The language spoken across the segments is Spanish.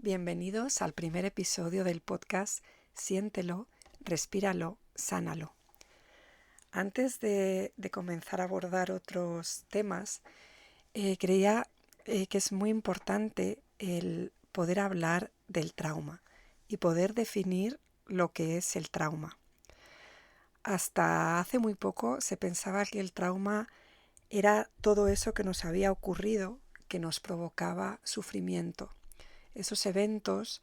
Bienvenidos al primer episodio del podcast Siéntelo, respíralo, sánalo. Antes de comenzar a abordar otros temas, creía que es muy importante el poder hablar del trauma y poder definir lo que es el trauma. Hasta hace muy poco se pensaba que el trauma era todo eso que nos había ocurrido que nos provocaba sufrimiento. Esos eventos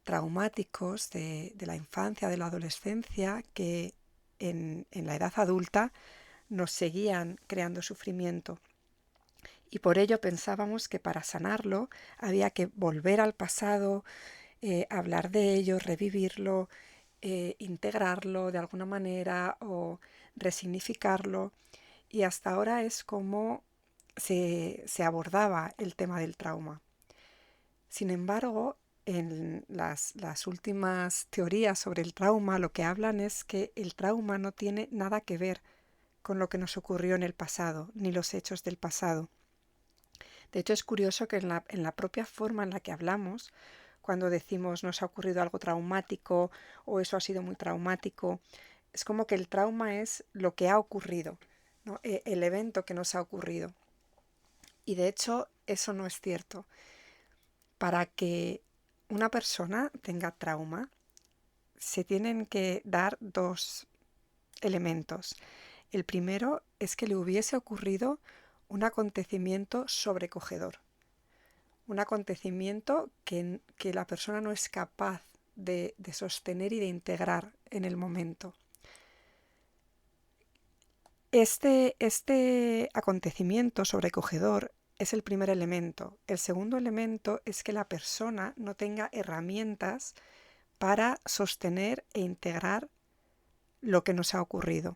traumáticos de la infancia, de la adolescencia, que en la edad adulta nos seguían creando sufrimiento. Y por ello pensábamos que para sanarlo había que volver al pasado, hablar de ello, revivirlo, integrarlo de alguna manera o resignificarlo. Y hasta ahora es como se abordaba el tema del trauma. Sin embargo, en las últimas teorías sobre el trauma lo que hablan es que el trauma no tiene nada que ver con lo que nos ocurrió en el pasado, ni los hechos del pasado. De hecho, es curioso que en la propia forma en la que hablamos, cuando decimos nos ha ocurrido algo traumático o eso ha sido muy traumático, es como que el trauma es lo que ha ocurrido, ¿no? El evento que nos ha ocurrido. Y de hecho, eso no es cierto. Para que una persona tenga trauma, se tienen que dar dos elementos. El primero es que le hubiese ocurrido un acontecimiento sobrecogedor, un acontecimiento que la persona no es capaz de sostener y de integrar en el momento. Este acontecimiento sobrecogedor es el primer elemento. El segundo elemento es que la persona no tenga herramientas para sostener e integrar lo que nos ha ocurrido.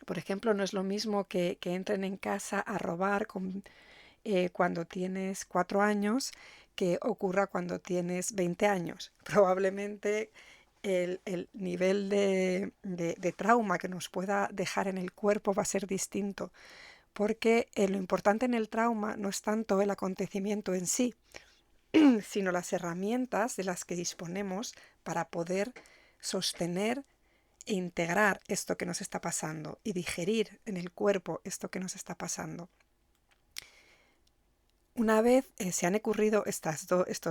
Por ejemplo, no es lo mismo que entren en casa a robar cuando tienes 4 años que ocurra cuando tienes 20 años. Probablemente el nivel de trauma que nos pueda dejar en el cuerpo va a ser distinto, porque lo importante en el trauma no es tanto el acontecimiento en sí, sino las herramientas de las que disponemos para poder sostener e integrar esto que nos está pasando y digerir en el cuerpo esto que nos está pasando. Una vez se han ocurrido estos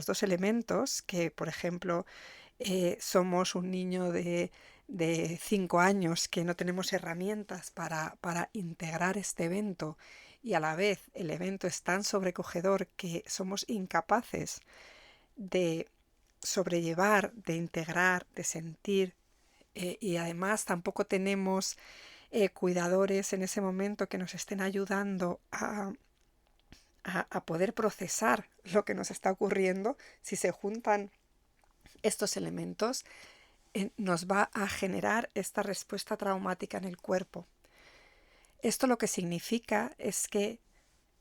dos elementos, que por ejemplo somos un niño de 5 años que no tenemos herramientas para integrar este evento y a la vez el evento es tan sobrecogedor que somos incapaces de sobrellevar, de integrar, de sentir, y además tampoco tenemos cuidadores en ese momento que nos estén ayudando a poder procesar lo que nos está ocurriendo. Si se juntan estos elementos, nos va a generar esta respuesta traumática en el cuerpo. Esto lo que significa es que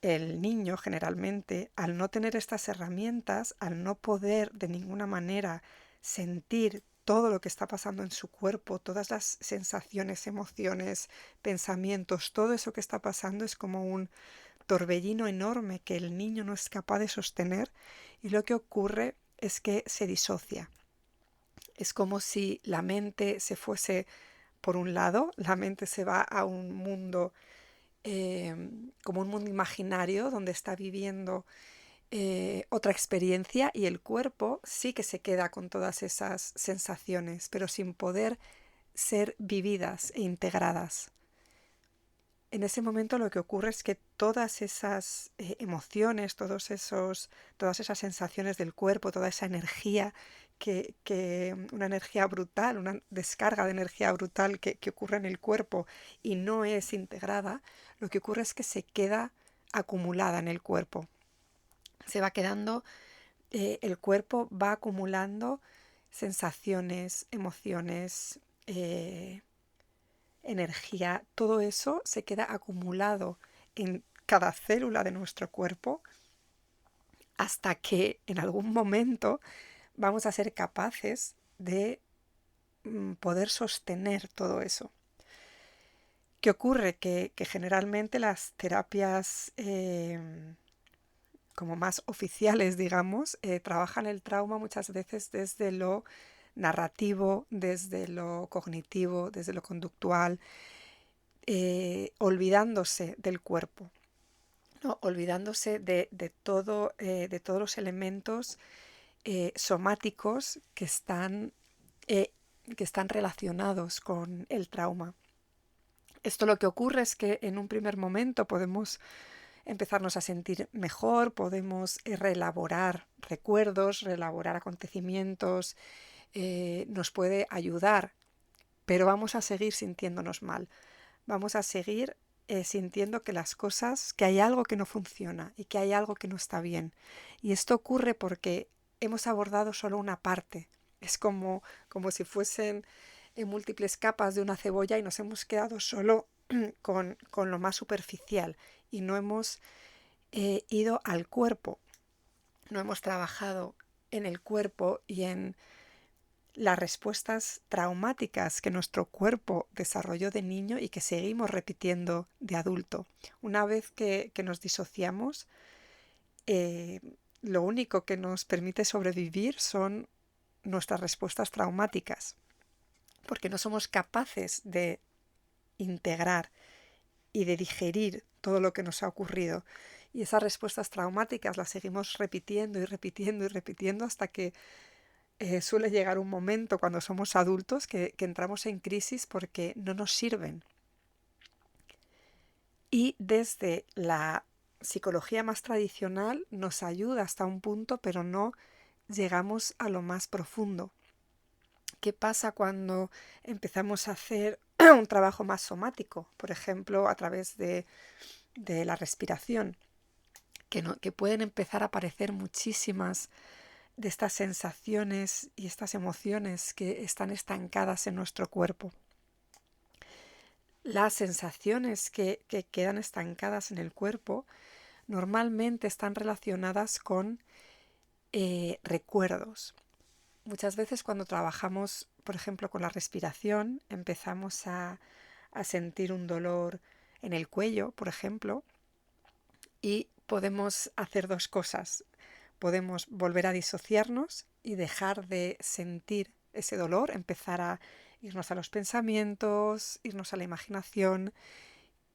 el niño generalmente, al no tener estas herramientas, al no poder de ninguna manera sentir todo lo que está pasando en su cuerpo, todas las sensaciones, emociones, pensamientos, todo eso que está pasando es como un torbellino enorme que el niño no es capaz de sostener y lo que ocurre es que se disocia. Es como si la mente se fuese por un lado, la mente se va a un mundo como un mundo imaginario donde está viviendo otra experiencia y el cuerpo sí que se queda con todas esas sensaciones, pero sin poder ser vividas e integradas. En ese momento lo que ocurre es que todas esas emociones, todas esas sensaciones del cuerpo, toda esa energía, una energía brutal, una descarga de energía brutal que ocurre en el cuerpo y no es integrada, lo que ocurre es que se queda acumulada en el cuerpo. Se va quedando, el cuerpo va acumulando sensaciones, emociones, energía, todo eso se queda acumulado en cada célula de nuestro cuerpo hasta que en algún momento vamos a ser capaces de poder sostener todo eso. ¿Qué ocurre? Que generalmente las terapias como más oficiales, digamos, trabajan el trauma muchas veces desde lo narrativo, desde lo cognitivo, desde lo conductual, olvidándose del cuerpo, ¿no? Olvidándose de todos los elementos somáticos eh, que están relacionados con el trauma. Esto lo que ocurre es que en un primer momento podemos empezarnos a sentir mejor, podemos reelaborar recuerdos, reelaborar acontecimientos, nos puede ayudar, pero vamos a seguir sintiéndonos mal, vamos a seguir sintiendo que las cosas, que hay algo que no funciona y que hay algo que no está bien. Y esto ocurre porque hemos abordado solo una parte. Es como si fuesen múltiples capas de una cebolla y nos hemos quedado solo con lo más superficial y no hemos ido al cuerpo, no hemos trabajado en el cuerpo y en las respuestas traumáticas que nuestro cuerpo desarrolló de niño y que seguimos repitiendo de adulto. Una vez que nos disociamos, eh, lo único que nos permite sobrevivir son nuestras respuestas traumáticas, porque no somos capaces de integrar y de digerir todo lo que nos ha ocurrido. Y esas respuestas traumáticas las seguimos repitiendo y repitiendo y repitiendo hasta que suele llegar un momento cuando somos adultos que entramos en crisis porque no nos sirven. Y desde la psicología más tradicional nos ayuda hasta un punto, pero no llegamos a lo más profundo. ¿Qué pasa cuando empezamos a hacer un trabajo más somático? Por ejemplo, a través de la respiración, que pueden empezar a aparecer muchísimas de estas sensaciones y estas emociones que están estancadas en nuestro cuerpo. Las sensaciones que quedan estancadas en el cuerpo normalmente están relacionadas con recuerdos. Muchas veces cuando trabajamos, por ejemplo, con la respiración, empezamos a sentir un dolor en el cuello, por ejemplo, y podemos hacer dos cosas. Podemos volver a disociarnos y dejar de sentir ese dolor, empezar a irnos a los pensamientos, irnos a la imaginación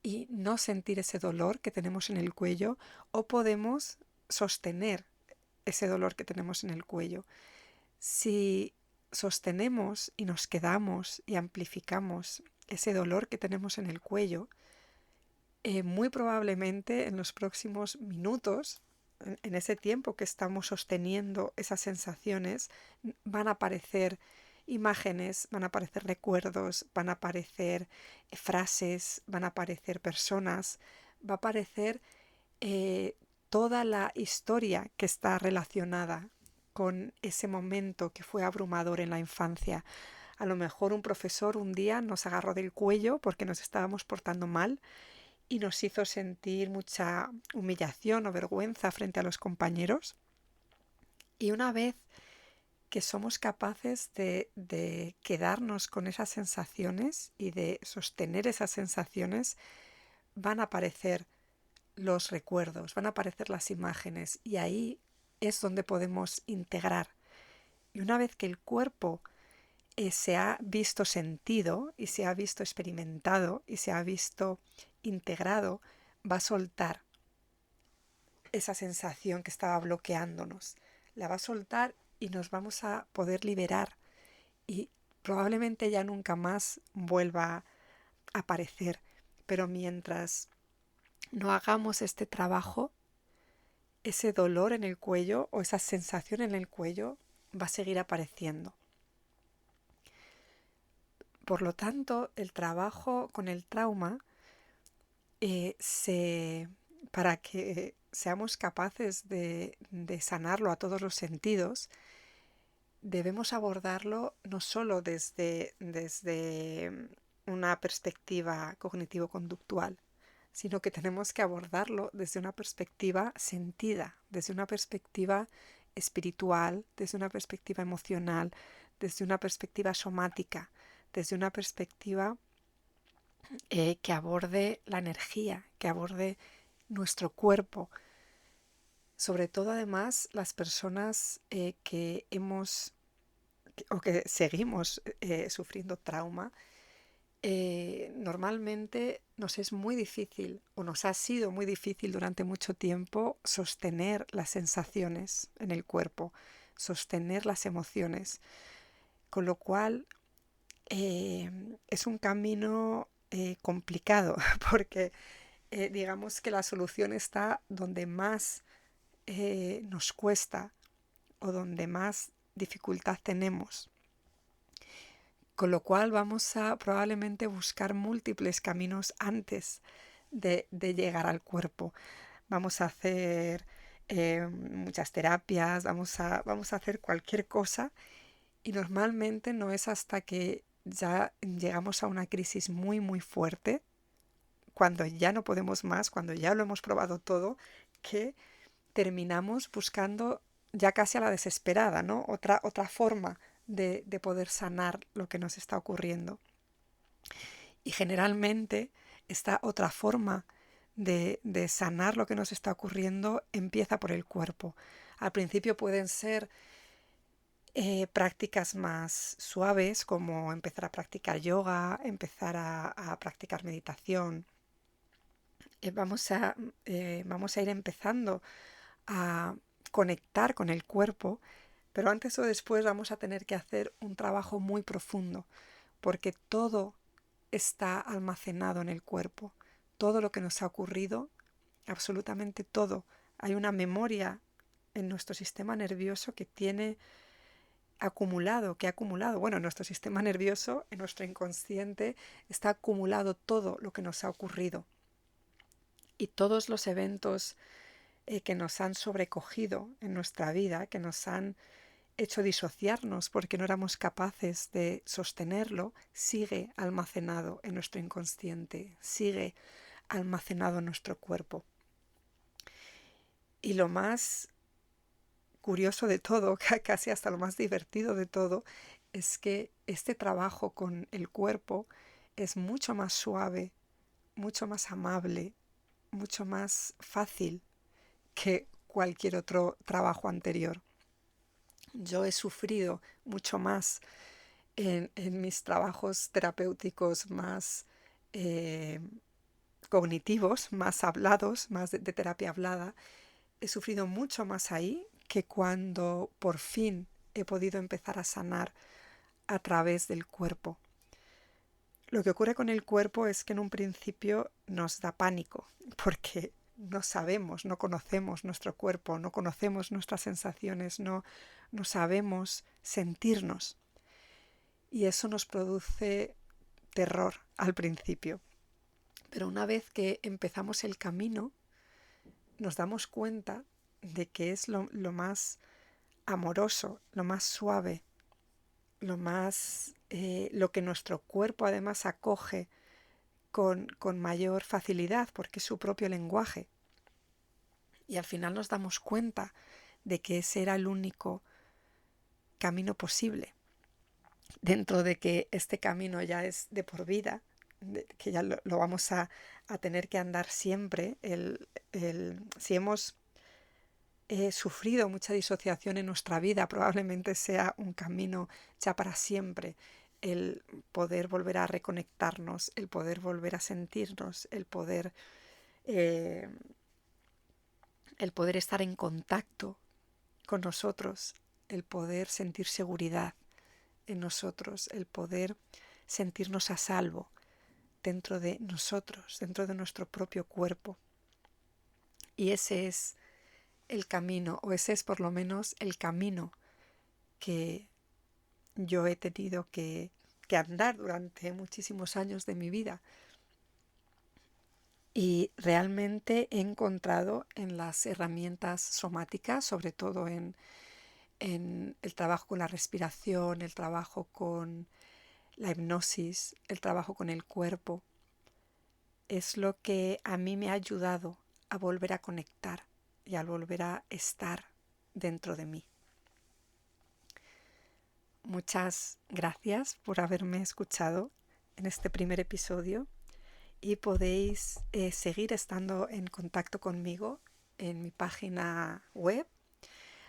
y no sentir ese dolor que tenemos en el cuello, o podemos sostener ese dolor que tenemos en el cuello. Si sostenemos y nos quedamos y amplificamos ese dolor que tenemos en el cuello, muy probablemente en los próximos minutos, en ese tiempo que estamos sosteniendo esas sensaciones, van a aparecer imágenes, van a aparecer recuerdos, van a aparecer frases, van a aparecer personas, va a aparecer toda la historia que está relacionada con ese momento que fue abrumador en la infancia. A lo mejor un profesor un día nos agarró del cuello porque nos estábamos portando mal y nos hizo sentir mucha humillación o vergüenza frente a los compañeros. Y una vez que somos capaces de quedarnos con esas sensaciones y de sostener esas sensaciones, van a aparecer los recuerdos, van a aparecer las imágenes y ahí es donde podemos integrar. Y una vez que el cuerpo se ha visto sentido y se ha visto experimentado y se ha visto integrado, va a soltar esa sensación que estaba bloqueándonos. La va a soltar y nos vamos a poder liberar y probablemente ya nunca más vuelva a aparecer. Pero mientras no hagamos este trabajo, ese dolor en el cuello o esa sensación en el cuello va a seguir apareciendo. Por lo tanto, el trabajo con el trauma, para que seamos capaces de sanarlo a todos los sentidos, debemos abordarlo no solo desde una perspectiva cognitivo-conductual, sino que tenemos que abordarlo desde una perspectiva sentida, desde una perspectiva espiritual, desde una perspectiva emocional, desde una perspectiva somática, desde una perspectiva que aborde la energía, que aborde nuestro cuerpo. Sobre todo además las personas que hemos o que seguimos sufriendo trauma, normalmente nos es muy difícil o nos ha sido muy difícil durante mucho tiempo sostener las sensaciones en el cuerpo, sostener las emociones, con lo cual es un camino complicado porque digamos que la solución está donde más nos cuesta o donde más dificultad tenemos. Con lo cual vamos a probablemente buscar múltiples caminos antes de llegar al cuerpo. Vamos a hacer muchas terapias, vamos a hacer cualquier cosa y normalmente no es hasta que ya llegamos a una crisis muy muy fuerte, cuando ya no podemos más, cuando ya lo hemos probado todo, que terminamos buscando ya casi a la desesperada, ¿no? Otra forma de poder sanar lo que nos está ocurriendo. Y generalmente esta otra forma de sanar lo que nos está ocurriendo empieza por el cuerpo. Al principio pueden ser prácticas más suaves, como empezar a practicar yoga, empezar a practicar meditación. Vamos a ir empezando a conectar con el cuerpo, pero antes o después vamos a tener que hacer un trabajo muy profundo, porque todo está almacenado en el cuerpo. Todo lo que nos ha ocurrido, absolutamente todo. Hay una memoria en nuestro sistema nervioso que ha acumulado. Bueno, en nuestro sistema nervioso, en nuestro inconsciente, está acumulado todo lo que nos ha ocurrido. Y todos los eventos que nos han sobrecogido en nuestra vida, que nos han hecho disociarnos porque no éramos capaces de sostenerlo, sigue almacenado en nuestro inconsciente, sigue almacenado en nuestro cuerpo. Y lo más curioso de todo, casi hasta lo más divertido de todo, es que este trabajo con el cuerpo es mucho más suave, mucho más amable, mucho más fácil que cualquier otro trabajo anterior. Yo he sufrido mucho más en mis trabajos terapéuticos más cognitivos, más hablados, más de terapia hablada. He sufrido mucho más ahí que cuando por fin he podido empezar a sanar a través del cuerpo. Lo que ocurre con el cuerpo es que en un principio nos da pánico, porque no sabemos, no conocemos nuestro cuerpo, no conocemos nuestras sensaciones, no sabemos sentirnos. Y eso nos produce terror al principio. Pero una vez que empezamos el camino, nos damos cuenta de que es lo más amoroso, lo más suave, lo que nuestro cuerpo además acoge con mayor facilidad, porque es su propio lenguaje. Y al final nos damos cuenta de que ese era el único camino posible. Dentro de que este camino ya es de por vida, que ya lo vamos a tener que andar siempre. Si hemos sufrido mucha disociación en nuestra vida, probablemente sea un camino ya para siempre. El poder volver a reconectarnos, el poder volver a sentirnos, el poder estar en contacto con nosotros, el poder sentir seguridad en nosotros, el poder sentirnos a salvo dentro de nosotros, dentro de nuestro propio cuerpo. Y ese es el camino, o ese es por lo menos el camino que yo he tenido que andar durante muchísimos años de mi vida. Y realmente he encontrado en las herramientas somáticas, sobre todo en el trabajo con la respiración, el trabajo con la hipnosis, el trabajo con el cuerpo, es lo que a mí me ha ayudado a volver a conectar y a volver a estar dentro de mí. Muchas gracias por haberme escuchado en este primer episodio y podéis seguir estando en contacto conmigo en mi página web,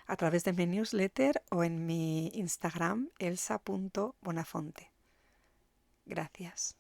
a través de mi newsletter o en mi Instagram elsa.bonafonte. Gracias.